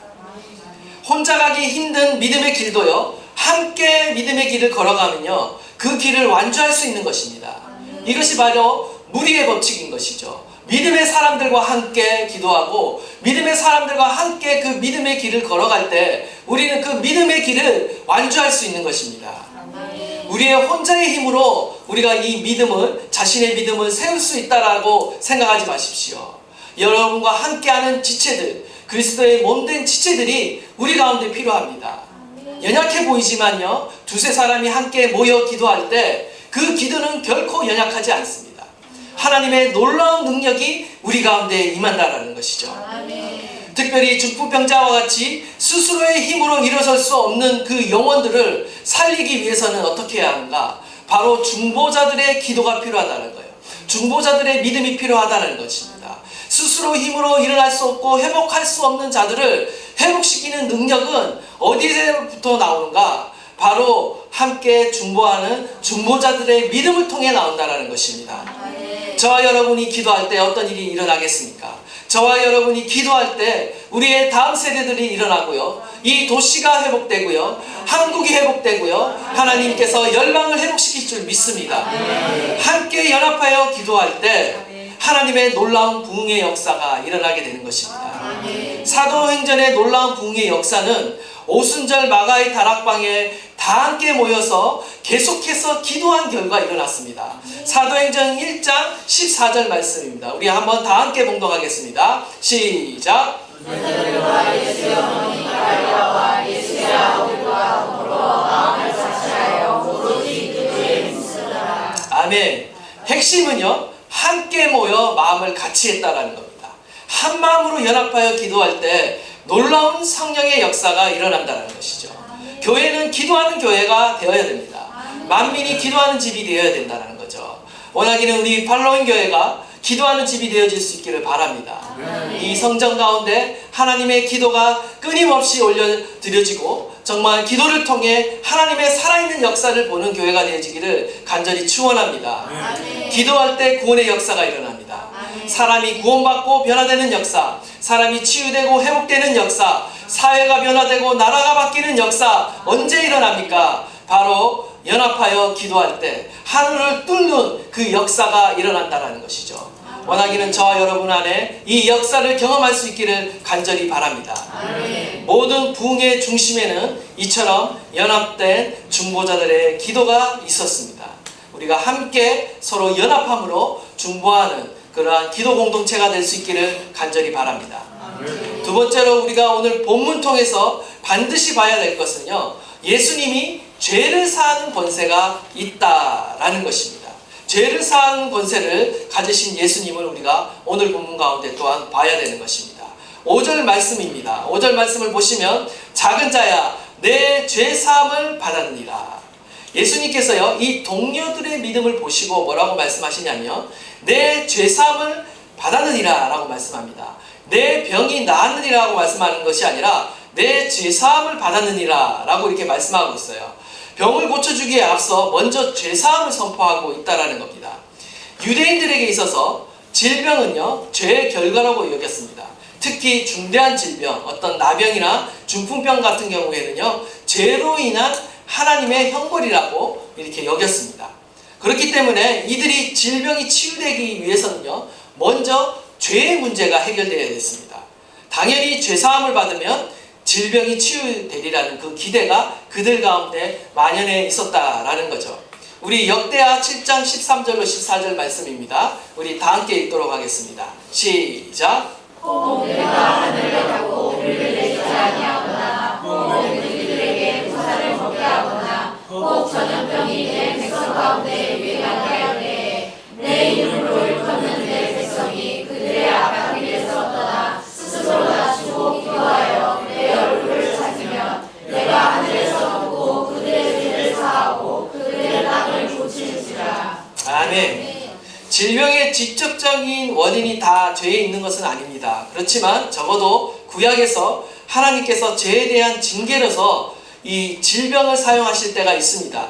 혼자 가기 힘든 믿음의 길도요, 함께 믿음의 길을 걸어가면요, 그 길을 완주할 수 있는 것입니다. 이것이 바로 무리의 법칙인 것이죠. 믿음의 사람들과 함께 기도하고 믿음의 사람들과 함께 그 믿음의 길을 걸어갈 때 우리는 그 믿음의 길을 완주할 수 있는 것입니다. 우리의 혼자의 힘으로 우리가 이 믿음을, 자신의 믿음을 세울 수 있다라고 생각하지 마십시오. 여러분과 함께하는 지체들, 그리스도의 몸된 지체들이 우리 가운데 필요합니다. 연약해 보이지만요, 두세 사람이 함께 모여 기도할 때 그 기도는 결코 연약하지 않습니다. 하나님의 놀라운 능력이 우리 가운데 임한다라는 것이죠. 특별히 중풍병자와 같이 스스로의 힘으로 일어설 수 없는 그 영혼들을 살리기 위해서는 어떻게 해야 하는가? 바로 중보자들의 기도가 필요하다는 거예요. 중보자들의 믿음이 필요하다는 것입니다. 스스로 힘으로 일어날 수 없고 회복할 수 없는 자들을 회복시키는 능력은 어디서부터 나오는가? 바로 함께 중보하는 중보자들의 믿음을 통해 나온다는 것입니다. 저와 여러분이 기도할 때 어떤 일이 일어나겠습니까? 저와 여러분이 기도할 때 우리의 다음 세대들이 일어나고요, 이 도시가 회복되고요, 한국이 회복되고요, 하나님께서 열방을 회복시킬 줄 믿습니다. 함께 연합하여 기도할 때 하나님의 놀라운 부흥의 역사가 일어나게 되는 것입니다. 사도행전의 놀라운 부흥의 역사는 오순절 마가의 다락방에 다 함께 모여서 계속해서 기도한 결과 일어났습니다. 사도행전 1장 14절 말씀입니다. 우리 한번 다 함께 봉독하겠습니다. 시작. 베드로와 예수의 어머니 마리아와 예수의 아버지와 더불어 마음을 같이하여 오로지 그의 믿으라. 아멘. 핵심은요, 함께 모여 마음을 같이 했다라는 겁니다. 한 마음으로 연합하여 기도할 때 놀라운 성령의 역사가 일어난다는 것이죠. 교회는 기도하는 교회가 되어야 됩니다. 만민이 기도하는 집이 되어야 된다는 거죠. 원하기는 우리 팔로잉 교회가 기도하는 집이 되어질 수 있기를 바랍니다. 이 성전 가운데 하나님의 기도가 끊임없이 올려드려지고 정말 기도를 통해 하나님의 살아있는 역사를 보는 교회가 되어지기를 간절히 축원합니다. 기도할 때 구원의 역사가 일어납니다. 사람이 구원받고 변화되는 역사, 사람이 치유되고 회복되는 역사, 사회가 변화되고 나라가 바뀌는 역사 언제 일어납니까? 바로 연합하여 기도할 때 하늘을 뚫는 그 역사가 일어난다는 것이죠. 원하기는 저와 여러분 안에 이 역사를 경험할 수 있기를 간절히 바랍니다. 모든 부흥의 중심에는 이처럼 연합된 중보자들의 기도가 있었습니다. 우리가 함께 서로 연합함으로 중보하는 그러한 기도 공동체가 될 수 있기를 간절히 바랍니다. 두 번째로 우리가 오늘 본문 통해서 반드시 봐야 될 것은요, 예수님이 죄를 사하는 권세가 있다라는 것입니다. 죄를 사하는 권세를 가지신 예수님을 우리가 오늘 본문 가운데 또한 봐야 되는 것입니다. 5절 말씀입니다. 5절 말씀을 보시면 작은 자야 내 죄 사함을 받았느니라. 예수님께서요, 이 동료들의 믿음을 보시고 뭐라고 말씀하시냐면 내 죄 사함을 받았느니라 라고 말씀합니다. 내 병이 나았느니라 라고 말씀하는 것이 아니라 내 죄 사함을 받았느니라 라고 이렇게 말씀하고 있어요. 병을 고쳐주기에 앞서 먼저 죄 사함을 선포하고 있다라는 겁니다. 유대인들에게 유대인들에게 있어서 질병은요 죄의 결과라고 여겼습니다. 특히 중대한 질병, 어떤 나병이나 중풍병 같은 경우에는요 죄로 인한 하나님의 형벌이라고 이렇게 여겼습니다. 그렇기 때문에 이들이 질병이 치유되기 위해서는요 먼저 죄의 문제가 해결되어야 됐습니다. 당연히 죄사함을 받으면 질병이 치유되리라는 그 기대가 그들 가운데 만연해 있었다라는 거죠. 우리 역대하 7장 13절로 14절 말씀입니다. 우리 다 함께 읽도록 하겠습니다. 시작. 혹 내가 하늘을 닫고 우리를 내지 아니하거나 혹 우리들에게 부사를 먹게 하거나 혹 전염병이 내 백성 가운데 유행하게 하되 내 이름으로 일컫는 내 백성이 그들의 악한 길에서 떠나 스스로 낮추고 기도하여 내 얼굴을 찾으면 내가 하늘에서 듣고 그들의 죄를 사하고 그들의 땅을 고칠지라. 아멘. 질병의 직접적인 원인이 다 죄에 있는 것은 아닙니다. 그렇지만 적어도 구약에서 하나님께서 죄에 대한 징계로서 이 질병을 사용하실 때가 있습니다.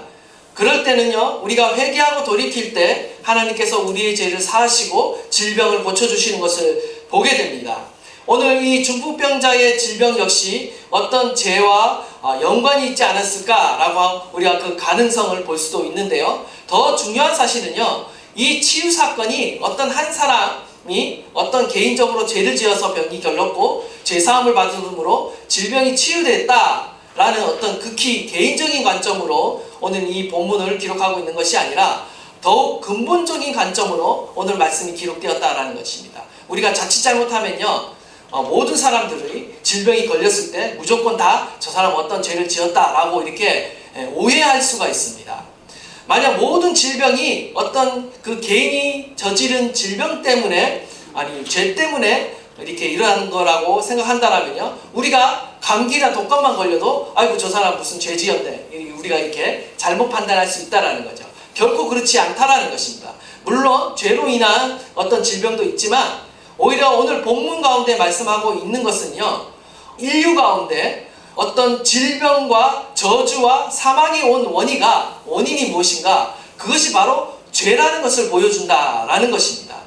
그럴 때는요 우리가 회개하고 돌이킬 때 하나님께서 우리의 죄를 사하시고 질병을 고쳐주시는 것을 보게 됩니다. 오늘 이 중풍병자의 질병 역시 어떤 죄와 연관이 있지 않았을까라고 우리가 그 가능성을 볼 수도 있는데요. 더 중요한 사실은요 이 치유 사건이 어떤 한 사람이 어떤 개인적으로 죄를 지어서 병이 결렀고 죄사함을 받음으로 질병이 치유됐다라는 어떤 극히 개인적인 관점으로 오늘 이 본문을 기록하고 있는 것이 아니라 더욱 근본적인 관점으로 오늘 말씀이 기록되었다라는 것입니다. 우리가 자칫 잘못하면요 모든 사람들이 질병이 걸렸을 때 무조건 다 저 사람 어떤 죄를 지었다라고 이렇게 오해할 수가 있습니다. 만약 모든 질병이 어떤 그 개인이 저지른 질병 때문에 아니 죄 때문에 이렇게 일어나는 거라고 생각한다면요 우리가 감기나 독감만 걸려도 아이고 저 사람 무슨 죄 지었네 우리가 이렇게 잘못 판단할 수 있다라는 거죠. 결코 그렇지 않다라는 것입니다. 물론 죄로 인한 어떤 질병도 있지만 오히려 오늘 본문 가운데 말씀하고 있는 것은요 인류 가운데 어떤 질병과 저주와 사망이 온 원인이 무엇인가? 그것이 바로 죄라는 것을 보여준다라는 것입니다.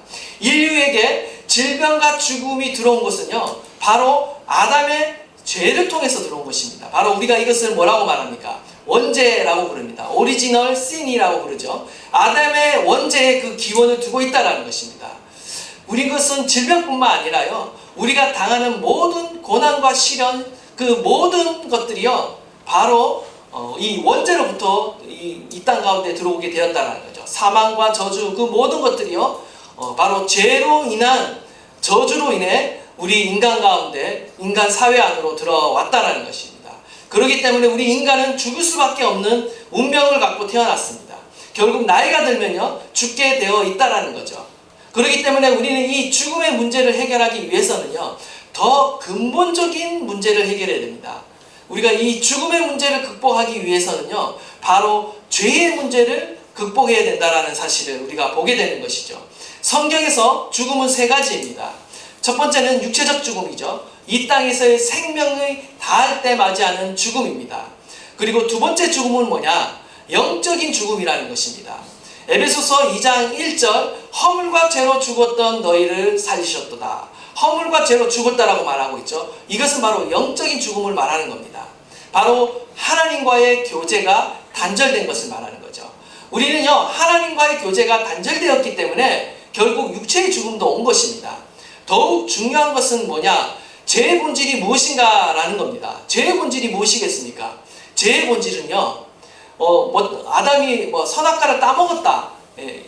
인류에게 질병과 죽음이 들어온 것은요 바로 아담의 죄를 통해서 들어온 것입니다. 바로 우리가 이것을 뭐라고 말합니까? 원죄라고 부릅니다. 오리지널 신이라고 부르죠. 아담의 원죄의 그 기원을 두고 있다는 것입니다. 우리 것은 질병뿐만 아니라요 우리가 당하는 모든 고난과 시련 그 모든 것들이요 바로 이 원죄로부터 이 땅 가운데 들어오게 되었다는 거죠. 사망과 저주 그 모든 것들이요 바로 죄로 인한 저주로 인해 우리 인간 가운데 인간 사회 안으로 들어왔다는 것입니다. 그렇기 때문에 우리 인간은 죽을 수밖에 없는 운명을 갖고 태어났습니다. 결국 나이가 들면요 죽게 되어 있다는 거죠. 그렇기 때문에 우리는 이 죽음의 문제를 해결하기 위해서는요 더 근본적인 문제를 해결해야 됩니다. 우리가 이 죽음의 문제를 극복하기 위해서는요 바로 죄의 문제를 극복해야 된다는 사실을 우리가 보게 되는 것이죠. 성경에서 죽음은 세 가지입니다. 첫 번째는 육체적 죽음이죠. 이 땅에서의 생명의 다할 때 맞이하는 죽음입니다. 그리고 두 번째 죽음은 뭐냐? 영적인 죽음이라는 것입니다. 에베소서 2장 1절 허물과 죄로 죽었던 너희를 살리셨도다. 허물과 죄로 죽었다라고 말하고 있죠. 이것은 바로 영적인 죽음을 말하는 겁니다. 바로 하나님과의 교제가 단절된 것을 말하는 거죠. 우리는요 하나님과의 교제가 단절되었기 때문에 결국 육체의 죽음도 온 것입니다. 더욱 중요한 것은 뭐냐? 죄의 본질이 무엇인가 라는 겁니다. 죄의 본질이 무엇이겠습니까? 죄의 본질은요 아담이 선악과를 따먹었다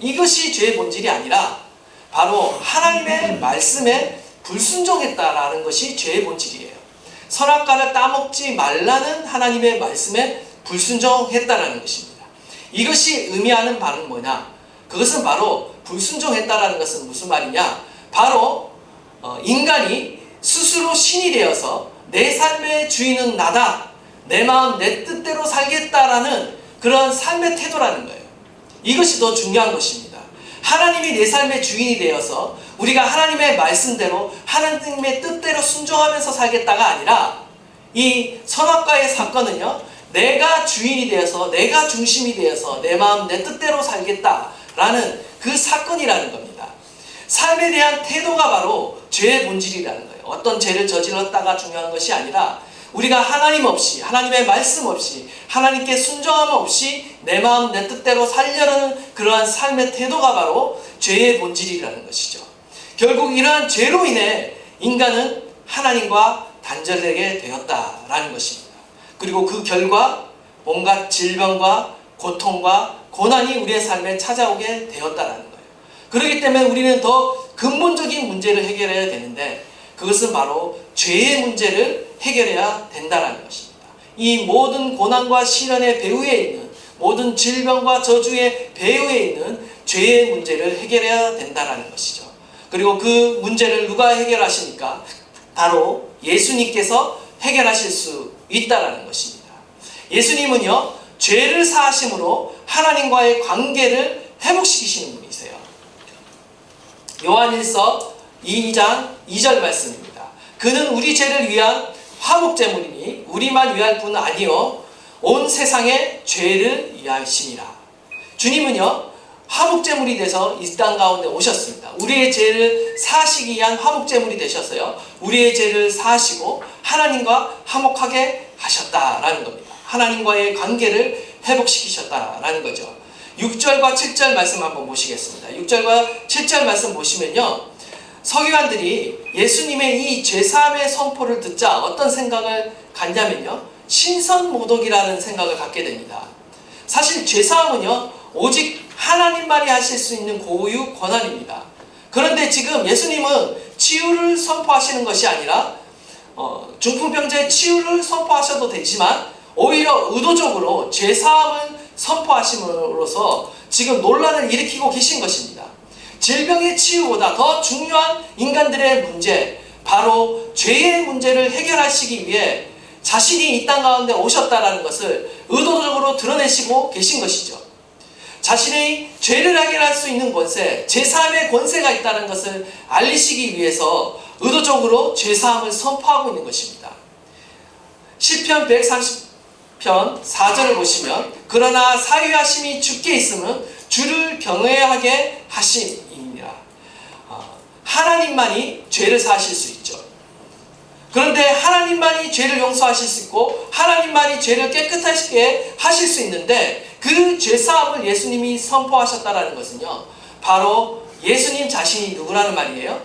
이것이 죄의 본질이 아니라 바로 하나님의 말씀에 불순종했다라는 것이 죄의 본질이에요. 선악과를 따먹지 말라는 하나님의 말씀에 불순종했다라는 것입니다. 이것이 의미하는 바는 뭐냐? 그것은 바로 불순종했다라는 것은 무슨 말이냐? 바로 인간이 스스로 신이 되어서 내 삶의 주인은 나다. 내 마음 내 뜻대로 살겠다라는 그런 삶의 태도라는 거예요. 이것이 더 중요한 것입니다. 하나님이 내 삶의 주인이 되어서 우리가 하나님의 말씀대로 하나님의 뜻대로 순종하면서 살겠다가 아니라 이 선악과의 사건은요 내가 주인이 되어서 내가 중심이 되어서 내 마음 내 뜻대로 살겠다라는 그 사건이라는 겁니다. 삶에 대한 태도가 바로 죄의 본질이라는 거예요. 어떤 죄를 저질렀다가 중요한 것이 아니라 우리가 하나님 없이, 하나님의 말씀 없이, 하나님께 순종함 없이 내 마음 내 뜻대로 살려는 그러한 삶의 태도가 바로 죄의 본질이라는 것이죠. 결국 이러한 죄로 인해 인간은 하나님과 단절되게 되었다라는 것입니다. 그리고 그 결과 온갖 질병과 고통과 고난이 우리의 삶에 찾아오게 되었다라는 거예요. 그렇기 때문에 우리는 더 근본적인 문제를 해결해야 되는데 그것은 바로 죄의 문제를 해결해야 된다는 것입니다. 이 모든 고난과 시련의 배후에 있는, 모든 질병과 저주의 배후에 있는 죄의 문제를 해결해야 된다는 것이죠. 그리고 그 문제를 누가 해결하십니까? 바로 예수님께서 해결하실 수 있다는 것입니다. 예수님은요, 죄를 사하심으로 하나님과의 관계를 회복시키시는 분이세요. 요한일서 2장 2절 말씀입니다. 그는 우리 죄를 위한 화목제물이니 우리만 위할 뿐 아니요 온 세상의 죄를 위하심이라. 주님은요, 화목제물이 돼서 이 땅 가운데 오셨습니다. 우리의 죄를 사하시기 위한 화목제물이 되셨어요. 우리의 죄를 사하시고 하나님과 화목하게 하셨다라는 겁니다. 하나님과의 관계를 회복시키셨다라는 거죠. 6절과 7절 말씀 한번 보시겠습니다. 6절과 7절 말씀 보시면요, 서기관들이 예수님의 이 죄사함의 선포를 듣자 어떤 생각을 갖냐면요, 신선모독이라는 생각을 갖게 됩니다. 사실 죄사함은요, 오직 하나님만이 하실 수 있는 고유 권한입니다. 그런데 지금 예수님은 치유를 선포하시는 것이 아니라 중풍병자의 치유를 선포하셔도 되지만 오히려 의도적으로 죄사함을 선포하심으로써 지금 논란을 일으키고 계신 것입니다. 질병의 치유보다 더 중요한 인간들의 문제, 바로 죄의 문제를 해결하시기 위해 자신이 이 땅 가운데 오셨다는 것을 의도적으로 드러내시고 계신 것이죠. 자신의 죄를 해결할 수 있는 권세, 죄사함의 권세가 있다는 것을 알리시기 위해서 의도적으로 죄사함을 선포하고 있는 것입니다. 시편 130편 4절을 보시면 그러나 사유하심이 주께 있음은 주를 경외하게 하심이니라. 하나님만이 죄를 사하실 수 있죠. 그런데 하나님만이 죄를 용서하실 수 있고 하나님만이 죄를 깨끗하게 하실 수 있는데 그 죄사함을 예수님이 선포하셨다는 것은요, 바로 예수님 자신이 누구라는 말이에요?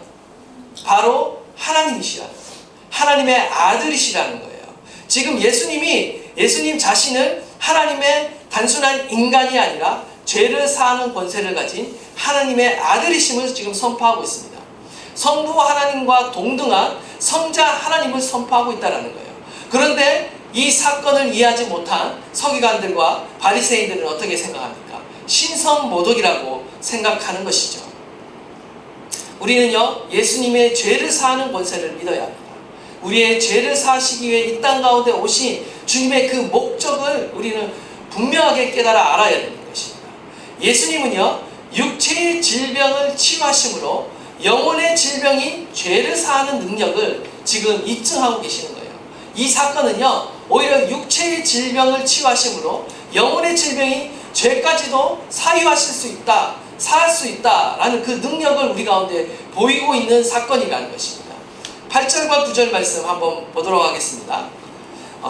바로 하나님이시라는 거예요. 하나님의 아들이시라는 거예요. 지금 예수님 자신을 하나님의 단순한 인간이 아니라 죄를 사하는 권세를 가진 하나님의 아들이심을 지금 선포하고 있습니다. 성부 하나님과 동등한 성자 하나님을 선포하고 있다는 거예요. 그런데 이 사건을 이해하지 못한 서기관들과 바리새인들은 어떻게 생각합니까? 신성모독이라고 생각하는 것이죠. 우리는요, 예수님의 죄를 사하는 권세를 믿어야 합니다. 우리의 죄를 사하시기 위해 이 땅 가운데 오신 주님의 그 목적을 우리는 분명하게 깨달아 알아야 되는 것입니다. 예수님은요, 육체의 질병을 치유하심으로 영혼의 질병인 죄를 사하는 능력을 지금 입증하고 계시는 거예요. 이 사건은요, 오히려 육체의 질병을 치유하심으로 영혼의 질병인 죄까지도 사유하실 수 있다, 사할 수 있다라는 그 능력을 우리 가운데 보이고 있는 사건이라는 것입니다. 8절과 9절 말씀 한번 보도록 하겠습니다.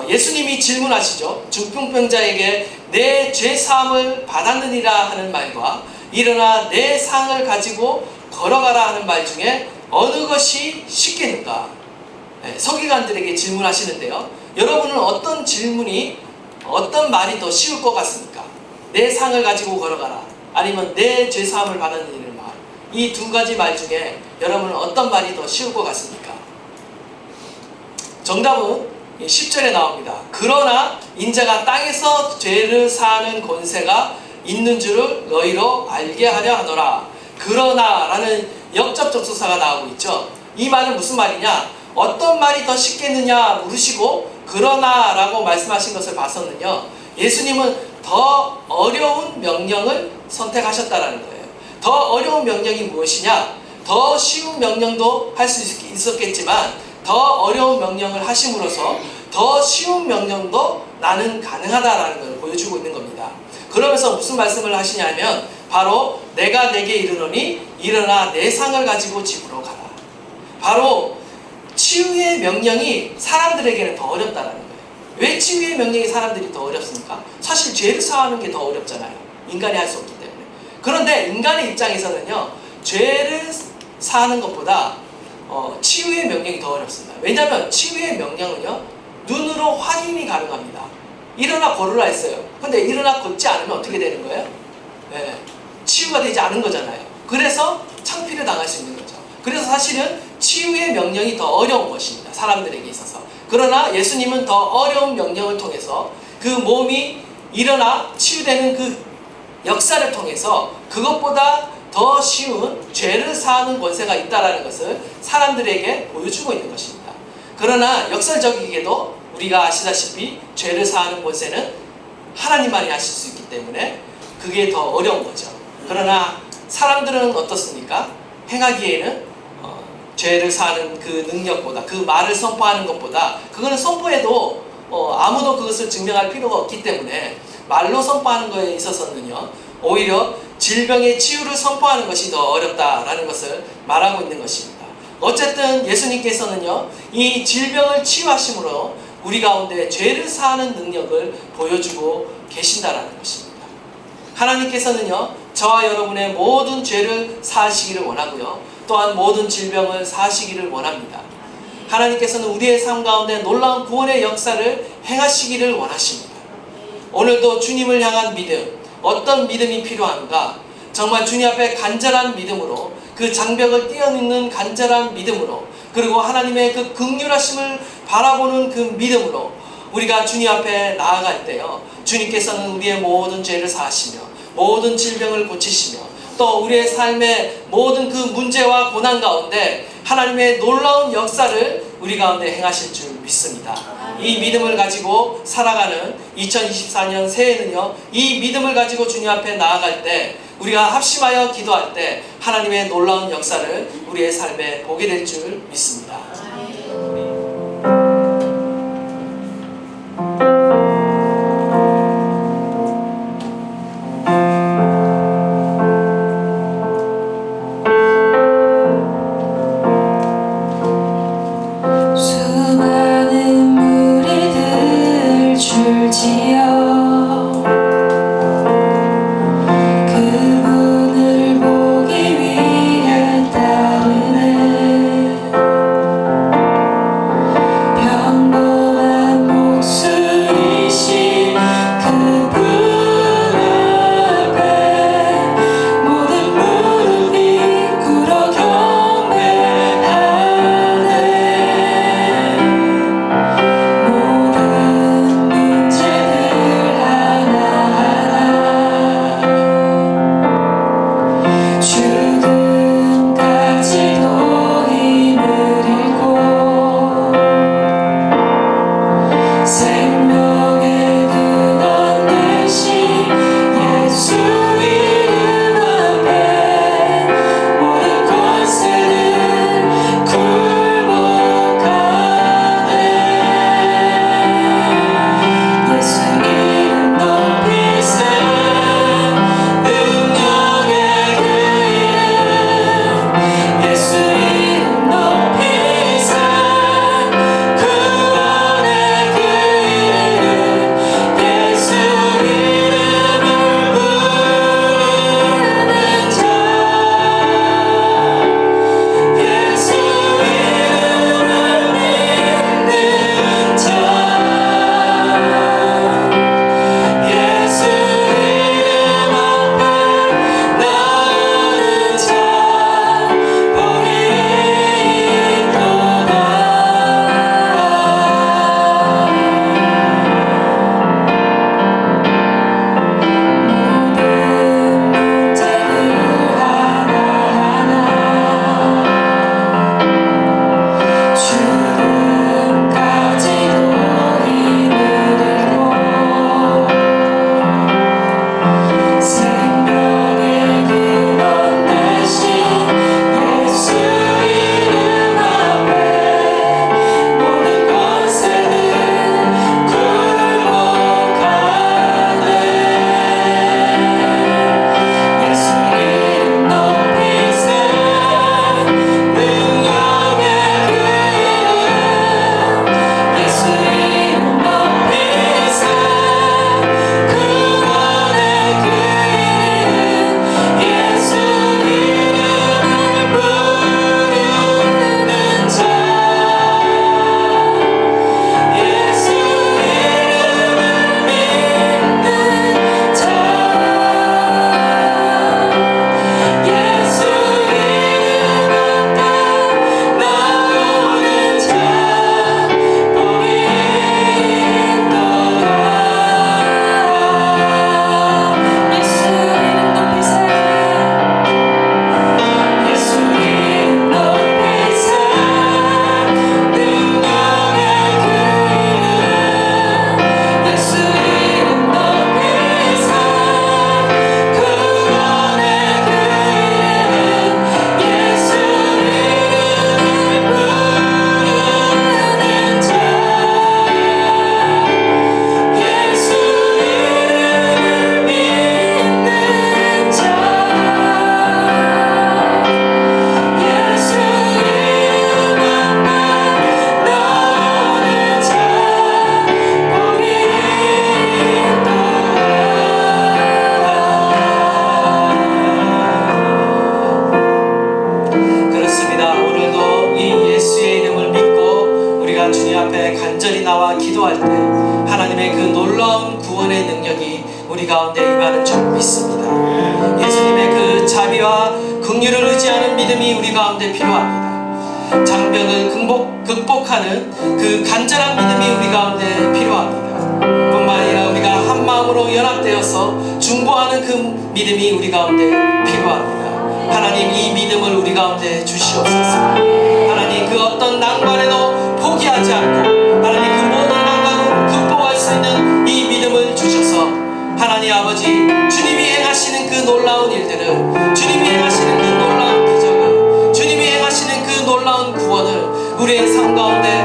예수님이 질문하시죠. 중풍병자에게 내 죄사함을 받았느니라 하는 말과 일어나 내 상을 가지고 걸어가라 하는 말 중에 어느 것이 쉽겠는가? 서기관들에게 질문하시는데요. 여러분은 어떤 질문이, 어떤 말이 더 쉬울 것 같습니까? 내 상을 가지고 걸어가라, 아니면 내 죄사함을 받았느니라는 말. 이 두 가지 말 중에 여러분은 어떤 말이 더 쉬울 것 같습니까? 정답은 10절에 나옵니다. 그러나 인자가 땅에서 죄를 사하는 권세가 있는 줄을 너희로 알게 하려 하노라. 그러나 라는 역접접소사가 나오고 있죠. 이 말은 무슨 말이냐? 어떤 말이 더 쉽겠느냐 물으시고 그러나 라고 말씀하신 것을 봐서는요, 예수님은 더 어려운 명령을 선택하셨다는 거예요. 더 어려운 명령이 무엇이냐? 더 쉬운 명령도 할 수 있었겠지만 더 어려운 명령을 하심으로써 더 쉬운 명령도 나는 가능하다라는 걸 보여주고 있는 겁니다. 그러면서 무슨 말씀을 하시냐면 바로 내가 내게 이르노니 일어나 내 상을 가지고 집으로 가라. 바로 치유의 명령이 사람들에게는 더 어렵다라는 거예요. 왜 치유의 명령이 사람들이 더 어렵습니까? 사실 죄를 사하는 게 더 어렵잖아요. 인간이 할 수 없기 때문에. 그런데 인간의 입장에서는요, 죄를 사하는 것보다 치유의 명령이 더 어렵습니다. 왜냐하면 치유의 명령은요, 눈으로 확인이 가능합니다. 일어나 걸으라 했어요. 근데 일어나 걷지 않으면 어떻게 되는 거예요? 네, 치유가 되지 않은 거잖아요. 그래서 창피를 당할 수 있는 거죠. 그래서 사실은 치유의 명령이 더 어려운 것입니다. 사람들에게 있어서. 그러나 예수님은 더 어려운 명령을 통해서 그 몸이 일어나 치유되는 그 역사를 통해서 그것보다 더 쉬운 죄를 사하는 권세가 있다는 것을 사람들에게 보여주고 있는 것입니다. 그러나 역설적이게도 우리가 아시다시피 죄를 사하는 권세는 하나님만이 하실 수 있기 때문에 그게 더 어려운 거죠. 그러나 사람들은 어떻습니까? 행하기에는 죄를 사하는 그 능력보다, 그 말을 선포하는 것보다, 그거는 선포해도 아무도 그것을 증명할 필요가 없기 때문에 말로 선포하는 것에 있어서는요, 오히려 질병의 치유를 선포하는 것이 더 어렵다라는 것을 말하고 있는 것입니다. 어쨌든 예수님께서는요, 이 질병을 치유하심으로 우리 가운데 죄를 사하는 능력을 보여주고 계신다라는 것입니다. 하나님께서는요, 저와 여러분의 모든 죄를 사하시기를 원하고요, 또한 모든 질병을 사하시기를 원합니다. 하나님께서는 우리의 삶 가운데 놀라운 구원의 역사를 행하시기를 원하십니다. 오늘도 주님을 향한 믿음, 어떤 믿음이 필요한가? 정말 주님 앞에 간절한 믿음으로, 그 장벽을 뛰어넘는 간절한 믿음으로, 그리고 하나님의 그 긍휼하심을 바라보는 그 믿음으로 우리가 주님 앞에 나아갈 때요, 주님께서는 우리의 모든 죄를 사하시며 모든 질병을 고치시며 또 우리의 삶의 모든 그 문제와 고난 가운데 하나님의 놀라운 역사를 우리 가운데 행하실 줄 믿습니다. 이 믿음을 가지고 살아가는 2024년 새해는요, 이 믿음을 가지고 주님 앞에 나아갈 때, 우리가 합심하여 기도할 때 하나님의 놀라운 역사를 우리의 삶에 보게 될 줄 믿습니다. 수많은 무리들 줄지어 그분을 보기 위해 따르네. 우리가 주님 앞에 간절히 나와 기도할 때 하나님의 그 놀라운 구원의 능력이 우리 가운데 임하는 줄 믿습니다. 예수님의 그 자비와 긍휼을 의지하는 믿음이 우리 가운데 필요합니다. 장벽을 극복하는 그 간절한 믿음이 우리 가운데 필요합니다. 뿐만 아니라 우리가 한 마음으로 연합되어서 중보하는 그 믿음이 우리 가운데 필요합니다. 하나님, 이 믿음을 우리 가운데 주시옵소서. 하나님, 그 어떤 난관에도 포기하지 않고 하나님, 그 모든 난관을 극복할 수 있는 이 믿음을 주셔서 하나님 아버지, 주님이 행하시는 그 놀라운 일들을, 주님이 행하시는 그 놀라운 기적을, 주님이 행하시는 그 놀라운 구원을 우리의 삶 가운데